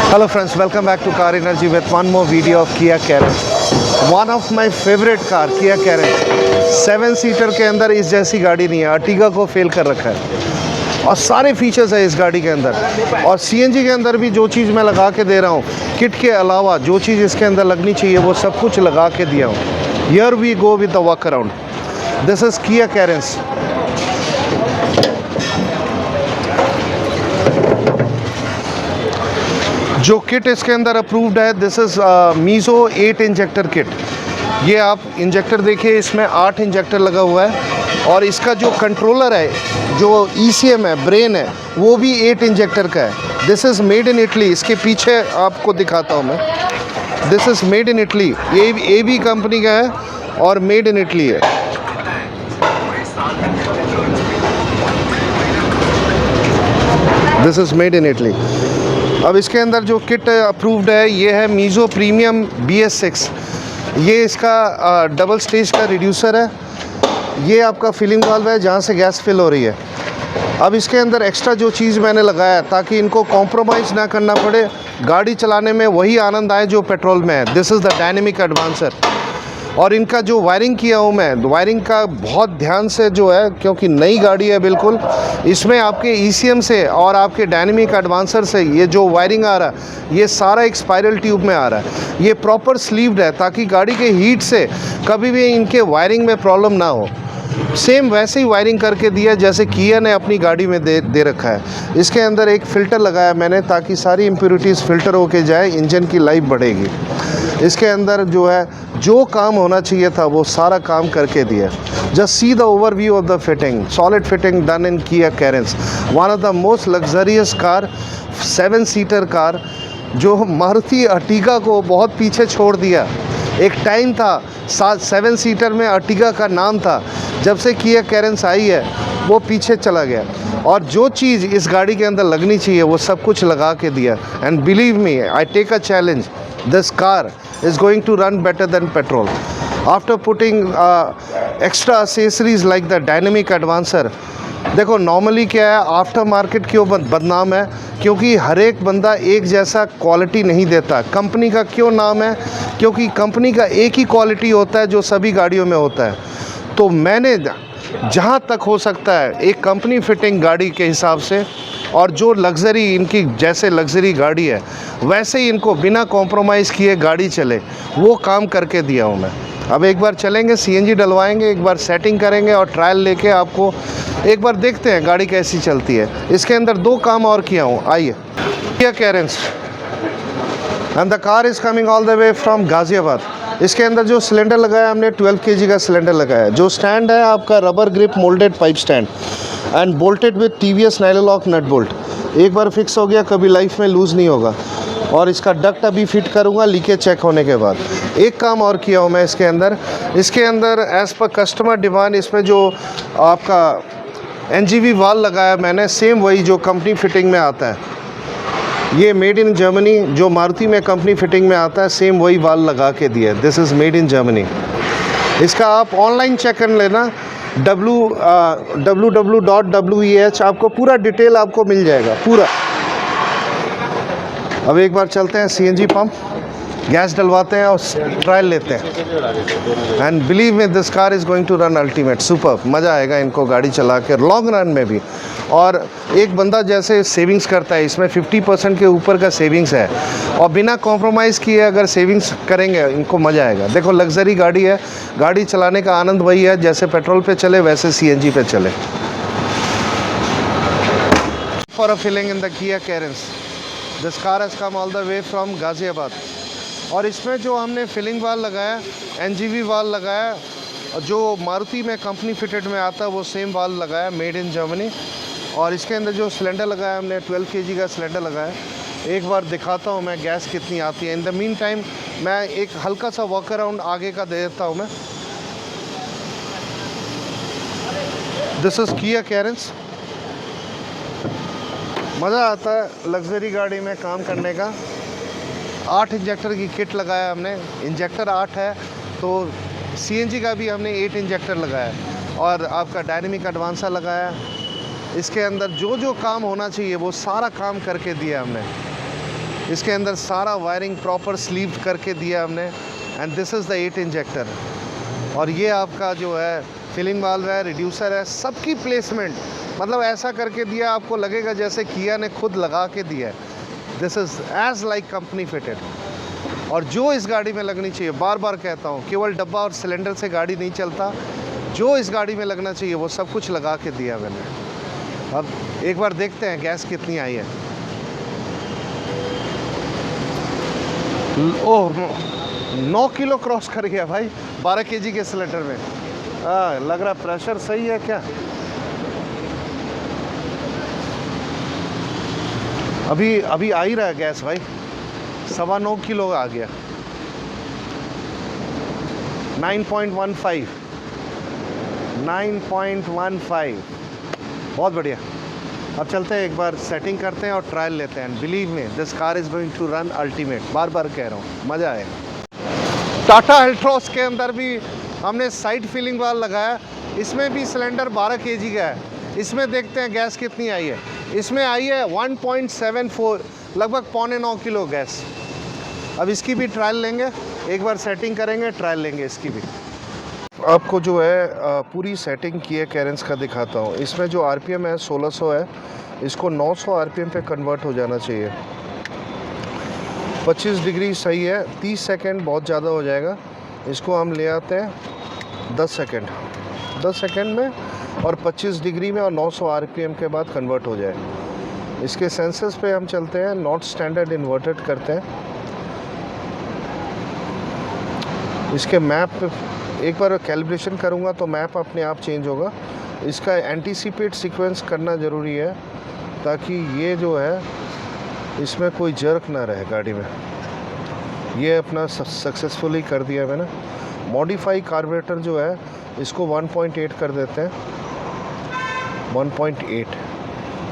Hello friends, welcome back to Car Energy with one more video of Kia Carens. One of my favorite car, Kia Carens. 7 seater के अंदर इस जैसी गाड़ी नहीं है, Ertiga को फेल कर रखा है और सारे फीचर्स है इस गाड़ी के अंदर। और सीएनजी के अंदर भी जो चीज़ मैं लगा के दे रहा हूँ, किट के अलावा जो चीज़ इसके अंदर लगनी चाहिए वो सब कुछ लगा के दिया हूँ। Here we go with the walk around. This is Kia Carens. जो किट इसके अंदर अप्रूव्ड है, दिस इज़ मीज़ो 8 इंजेक्टर किट। ये आप इंजेक्टर देखिए, इसमें 8 इंजेक्टर लगा हुआ है और इसका जो कंट्रोलर है, जो ECM है, ब्रेन है, वो भी 8 इंजेक्टर का है। This is made in Italy. इसके पीछे आपको दिखाता हूँ मैं। This is made in Italy. ये AB कंपनी का है और मेड इन इटली है। This is made in Italy. अब इसके अंदर जो किट अप्रूव्ड है, ये है मीज़ो प्रीमियम BS6। ये इसका डबल स्टेज का रिड्यूसर है। ये आपका फिलिंग वाल्व है जहाँ से गैस फिल हो रही है। अब इसके अंदर एक्स्ट्रा जो चीज़ मैंने लगाया ताकि इनको कॉम्प्रोमाइज़ ना करना पड़े, गाड़ी चलाने में वही आनंद आए जो पेट्रोल में है। This is the dynamic advancer. और इनका जो वायरिंग किया हूँ मैं, वायरिंग का बहुत ध्यान से जो है, क्योंकि नई गाड़ी है बिल्कुल, इसमें आपके ECM से और आपके डायनेमिक एडवांसर से ये जो वायरिंग आ रहा है, ये सारा एक स्पाइरल ट्यूब में आ रहा है। ये प्रॉपर स्लीव्ड है ताकि गाड़ी के हीट से कभी भी इनके वायरिंग में प्रॉब्लम ना हो। सेम वैसे ही वायरिंग करके दिया जैसे किया ने अपनी गाड़ी में दे रखा है। इसके अंदर एक फ़िल्टर लगाया मैंने ताकि सारी इम्प्योरिटीज़ फ़िल्टर होके जाए, इंजन की लाइफ बढ़ेगी। इसके अंदर जो है, जो काम होना चाहिए था वो सारा काम करके दिया। Just see the overview of the fitting, solid fitting done in Kia Carens, one of the most luxurious car, 7 seater car, जो मारुति अर्टिगा को बहुत पीछे छोड़ दिया। एक टाइम था 7 सीटर में अर्टिगा का नाम था, जब से Kia Carens आई है वो पीछे चला गया। और जो चीज़ इस गाड़ी के अंदर लगनी चाहिए वो सब कुछ लगा के दिया। And believe me, I take a challenge, this car is going to run better than petrol after putting extra accessories like the dynamic advancer. देखो नॉर्मली क्या है, आफ्टर मार्केट क्यों बदनाम है? क्योंकि हर एक बंदा एक जैसा क्वालिटी नहीं देता। कंपनी का क्यों नाम है? क्योंकि कंपनी का एक ही क्वालिटी होता है जो सभी गाड़ियों में होता है। तो मैंने जहाँ तक हो सकता है एक कंपनी फिटिंग गाड़ी के हिसाब से, और जो लग्ज़री इनकी जैसे लग्ज़री गाड़ी है वैसे ही इनको बिना कॉम्प्रोमाइज़ किए गाड़ी चले, वो काम करके दिया हूँ मैं। अब एक बार चलेंगे, CNG डलवाएंगे, एक बार सेटिंग करेंगे और ट्रायल लेके आपको एक बार देखते हैं गाड़ी कैसी चलती है। इसके अंदर 2 काम और किया हूँ, आइए। Kia Carens and the car is coming all the way from Ghaziabad. इसके अंदर जो सिलेंडर लगाया हमने 12 kg का सिलेंडर लगाया। जो स्टैंड है आपका rubber grip moulded pipe stand and bolted with TVS nyloc nut bolt. एक बार फिक्स हो गया कभी लाइफ में लूज़ नहीं होगा। और इसका डक्ट अभी फिट करूँगा लीकेज चेक होने के बाद। एक काम और किया हूँ मैं इसके अंदर एज़ पर कस्टमर डिमांड, इसमें जो आपका NGV वाल लगाया मैंने, सेम वही जो कंपनी फिटिंग में आता है। ये मेड इन जर्मनी, जो मारुति में कंपनी फिटिंग में आता है, सेम वही वाल लगा के दिया है। This is made in Germany. इसका आप ऑनलाइन चेक कर लेना, www.weh, आपको पूरा डिटेल आपको मिल जाएगा पूरा। अब एक बार चलते हैं CNG पंप, गैस डलवाते हैं और ट्रायल लेते हैं। And believe me, this car is going to run ultimate, super. मज़ा आएगा इनको गाड़ी चला के लॉन्ग रन में भी। और एक बंदा जैसे सेविंग्स करता है, इसमें 50% के ऊपर का सेविंग्स है और बिना कॉम्प्रोमाइज़ किए अगर सेविंग्स करेंगे इनको मज़ा आएगा। देखो लग्जरी गाड़ी है, गाड़ी चलाने का आनंद वही है जैसे पेट्रोल पे चले वैसे CNG पे चले। For a filling in the Kia Carens, this car has come all the way from Ghaziabad. और इसमें जो हमने फिलिंग वाल लगाया, NGV वाल लगाया, और जो मारुति में कंपनी फिटेड में आता है वो सेम वाल लगाया, मेड इन जर्मनी। और इसके अंदर जो सिलेंडर लगाया हमने 12 kg का सिलेंडर लगाया। एक बार दिखाता हूँ मैं गैस कितनी आती है। इन द मीन टाइम मैं एक हल्का सा वॉक अराउंड आगे का दे देता हूँ मैं। This is Kia Carens। मज़ा आता है लग्जरी गाड़ी में काम करने का। 8 इंजेक्टर की किट लगाया हमने, इंजेक्टर 8 है तो CNG का भी हमने 8 इंजेक्टर लगाया है। और आपका डायनेमिक एडवांसर लगाया। इसके अंदर जो जो काम होना चाहिए वो सारा काम करके दिया हमने। इसके अंदर सारा वायरिंग प्रॉपर स्लीव करके दिया हमने। And this is the 8 injector. और ये आपका जो है फिलिंग वाल्व है, रिड्यूसर है, सबकी प्लेसमेंट मतलब ऐसा करके दिया आपको लगेगा जैसे किया ने खुद लगा के दिया है। This is as like company fitted. और जो इस गाड़ी में लगनी चाहिए, बार बार कहता हूँ, केवल डब्बा और सिलेंडर से गाड़ी नहीं चलता, जो इस गाड़ी में लगना चाहिए वो सब कुछ लगा के दिया मैंने। अब एक बार देखते हैं गैस कितनी आई है। ओह 9 किलो क्रॉस कर गया भाई 12 केजी के सिलेंडर में। लग रहा प्रेशर सही है क्या? अभी आ ही रहा है गैस भाई, 9.25 किलो आ गया। 9.15 बहुत बढ़िया। अब चलते हैं एक बार सेटिंग करते हैं और ट्रायल लेते हैं। Believe me this car is going to run ultimate. बार बार कह रहा हूँ, मज़ा आएगा। टाटा एल्ट्रोस के अंदर भी हमने साइड फिलिंग वाल लगाया। इसमें भी सिलेंडर 12 केजी का है। इसमें देखते हैं गैस कितनी आई है। इसमें आई है 1.74, लगभग 8.25 किलो गैस। अब इसकी भी ट्रायल लेंगे, एक बार सेटिंग करेंगे, ट्रायल लेंगे इसकी भी। आपको जो है पूरी सेटिंग की है कैरेंस का दिखाता हूँ। इसमें जो आरपीएम है 1600 है, इसको 900 आरपीएम पे कन्वर्ट हो जाना चाहिए। 25 डिग्री सही है, 30 सेकंड बहुत ज़्यादा हो जाएगा। इसको हम ले आते हैं 10 सेकंड में, और 25 डिग्री में और 900 आरपीएम के बाद कन्वर्ट हो जाए। इसके सेंसर्स पे हम चलते हैं, नॉट स्टैंडर्ड इन्वर्टेड करते हैं। इसके मैप एक बार कैलिब्रेशन करूँगा तो मैप अपने आप चेंज होगा। इसका एंटीसिपेट सीक्वेंस करना ज़रूरी है ताकि ये जो है इसमें कोई जर्क ना रहे गाड़ी में। ये अपना सक्सेसफुली कर दिया मैंने। मॉडिफाई कार्बोरेटर जो है इसको 1.8 कर देते हैं, 1.8,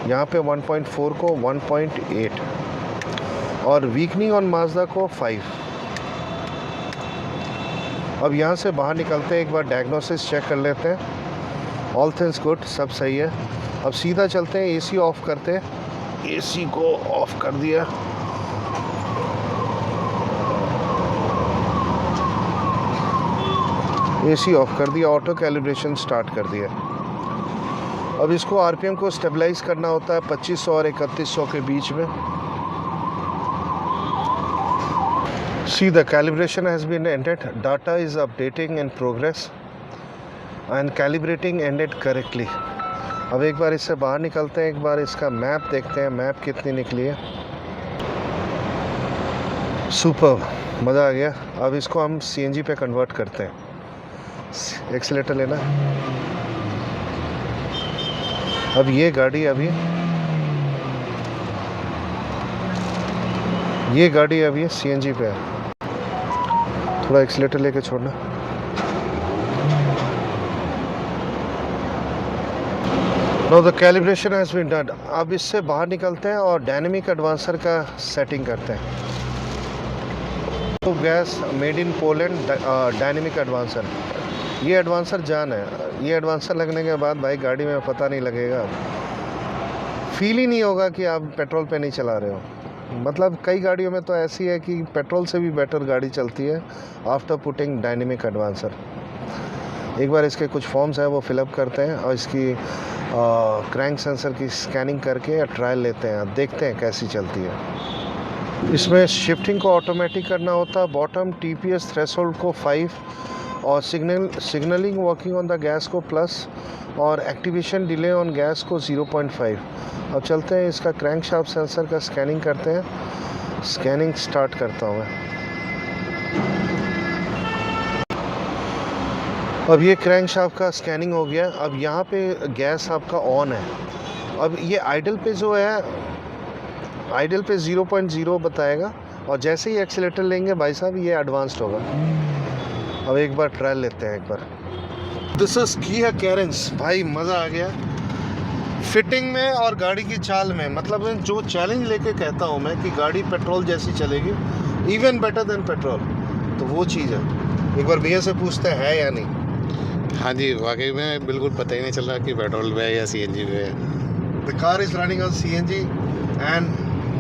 यहाँ पे 1.4 को 1.8, और वीकनिंग ऑन माजदा को 5। अब यहाँ से बाहर निकलते हैं, एक बार डायग्नोसिस चेक कर लेते हैं। ऑल थिंग्स गुड, सब सही है। अब सीधा चलते हैं, एसी ऑफ करते हैं। एसी को ऑफ कर दिया। एसी ऑफ कर दिया, ऑटो कैलिब्रेशन स्टार्ट कर दिया। अब इसको आरपीएम को स्टेबलाइज करना होता है 2500 और 3100 के बीच में। See, the calibration has been ended. Data is updating in progress and calibrating ended correctly. अब एक बार इससे बाहर निकलते हैं, एक बार इसका मैप देखते हैं, मैप कितनी निकली है। सुपर, मज़ा आ गया। अब इसको हम सीएनजी पे कन्वर्ट करते हैं। एक्सीलेटर लेना। अब ये गाड़ी अभी सीएनजी पे है। थोड़ा एक्सीलेटर लेके छोड़ना। No the calibration has been done. अब इससे बाहर निकलते हैं और डायनेमिक एडवांसर का सेटिंग करते हैं। तो gas made in Poland dynamic advancer. ये एडवांसर जान है। ये एडवांसर लगने के बाद भाई गाड़ी में पता नहीं लगेगा, फील ही नहीं होगा कि आप पेट्रोल पे नहीं चला रहे हो। मतलब कई गाड़ियों में तो ऐसी है कि पेट्रोल से भी बेटर गाड़ी चलती है आफ्टर पुटिंग डायनेमिक एडवांसर। एक बार इसके कुछ फॉर्म्स हैं वो फिलअप करते हैं और इसकी क्रैंक सेंसर की स्कैनिंग करके ट्रायल लेते हैं, देखते हैं कैसी चलती है। इसमें शिफ्टिंग को ऑटोमेटिक करना होता है, बॉटम टीपीएस थ्रेशोल्ड को 5, और signalling working on the gas को प्लस, और एक्टिवेशन डिले ऑन गैस को 0.5। अब चलते हैं, इसका क्रैंक शाफ्ट सेंसर का स्कैनिंग करते हैं। स्कैनिंग स्टार्ट करता हूँ मैं। अब ये क्रैंक शाफ्ट का स्कैनिंग हो गया। अब यहाँ पे गैस आपका ऑन है। अब ये आइडल पे जो है, आइडल पे 0.0 बताएगा, और जैसे ही एक्सीलेटर लेंगे भाई साहब ये एडवांस्ड होगा। अब एक बार ट्रायल लेते हैं एक बार। दिस इज की है कैरेंस। भाई मज़ा आ गया फिटिंग में और गाड़ी की चाल में। मतलब जो चैलेंज लेके कहता हूँ मैं कि गाड़ी पेट्रोल जैसी चलेगी, इवन बेटर देन पेट्रोल, तो वो चीज़ है। एक बार भैया से पूछते हैं है या नहीं। हाँ जी, वाकई में बिल्कुल पता ही नहीं चल रहा कि पेट्रोल पे है या सीएनजी पे है। The car is running on CNG and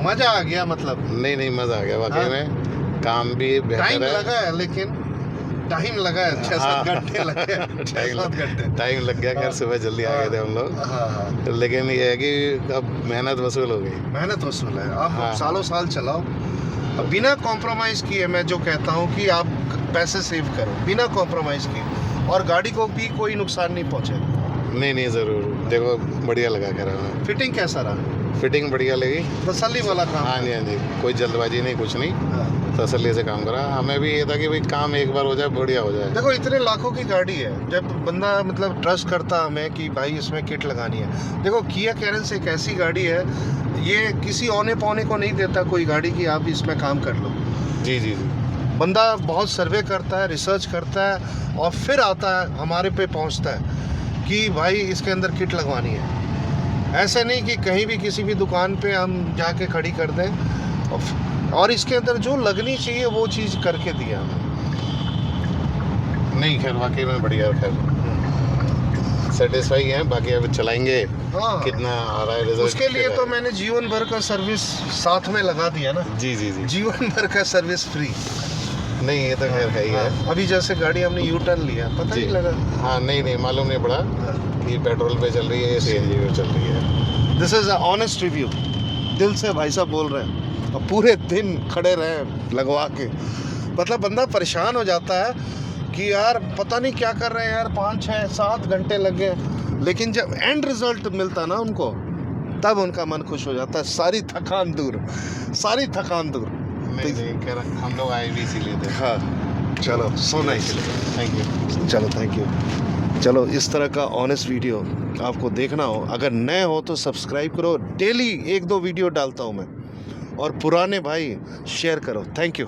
मजा आ गया मतलब। नहीं मज़ा आ गया वाकई हाँ। में, काम भी टाइम बेहतर है। लगा है, लेकिन टाइम लगा है 6-7 हाँ। घंटे लगे 6-7 घंटे। टाइम लग गया, खैर हाँ। सुबह जल्दी आ गए थे हम लोग, हाँ हाँ, लेकिन ये है कि अब मेहनत वसूल हो गई। मेहनत वसूल है। आप हाँ। सालों साल चलाओ, अब बिना कॉम्प्रोमाइज किए। मैं जो कहता हूँ कि आप पैसे सेव करो बिना कॉम्प्रोमाइज किए, और गाड़ी को भी कोई नुकसान नहीं पहुँचेगा। नहीं ज़रूर, देखो बढ़िया लगा कर रहा हूँ। फिटिंग कैसा रहा? फिटिंग बढ़िया लगी। तसल्ली वाला काम। हाँ जी, कोई जल्दबाजी नहीं, कुछ नहीं, हाँ। तसल्ली से काम करा। हमें भी ये था कि भाई काम एक बार हो जाए, बढ़िया हो जाए। देखो इतने लाखों की गाड़ी है, जब बंदा मतलब ट्रस्ट करता हमें कि भाई इसमें किट लगानी है। देखो किया कैरेंस एक ऐसी गाड़ी है, ये किसी औने पौने को नहीं देता कोई गाड़ी की आप इसमें काम कर लो। जी। बंदा बहुत सर्वे करता है, रिसर्च करता है, और फिर आता है हमारे पे पहुंचता है कि भाई इसके अंदर किट लगवानी है। ऐसे नहीं कि कहीं भी किसी भी दुकान पे हम जाके खड़ी कर दें, और इसके अंदर जो लगनी चाहिए वो चीज़ करके दिया हमें। नहीं खैर वाकई में बढ़िया, खैर सेटिस्फाई है। बाकी अब चलाएंगे, हाँ, कितना आ रहा है रिजल्ट। उसके लिए तो मैंने जीवन भर का सर्विस साथ में लगा दिया ना। जी। जीवन भर का सर्विस फ्री। नहीं ये तो खैर है ही है। हाँ, अभी जैसे गाड़ी हमने यू टर्न लिया, पता जी। नहीं लगा। हाँ नहीं मालूम नहीं पड़ा कि पेट्रोल पे चल रही है या सीएनजी पे चल रही है। This is a honest review, दिल से भाई साहब बोल रहे हैं। और पूरे दिन खड़े रहे लगवा के, मतलब बंदा परेशान हो जाता है कि यार पता नहीं क्या कर रहे हैं यार, 5-6-7 घंटे लग गए, लेकिन जब एंड रिजल्ट मिलता ना उनको, तब उनका मन खुश हो जाता है। सारी थकान दूर। नहीं खैर हम लोग आए भी इसीलिए थे। हाँ चलो, सो नाइस। Thank you. चलो थैंक यू। चलो इस तरह का ऑनेस्ट वीडियो आपको देखना हो, अगर नए हो तो सब्सक्राइब करो। डेली 1-2 वीडियो डालता हूँ मैं, और पुराने भाई शेयर करो। Thank you.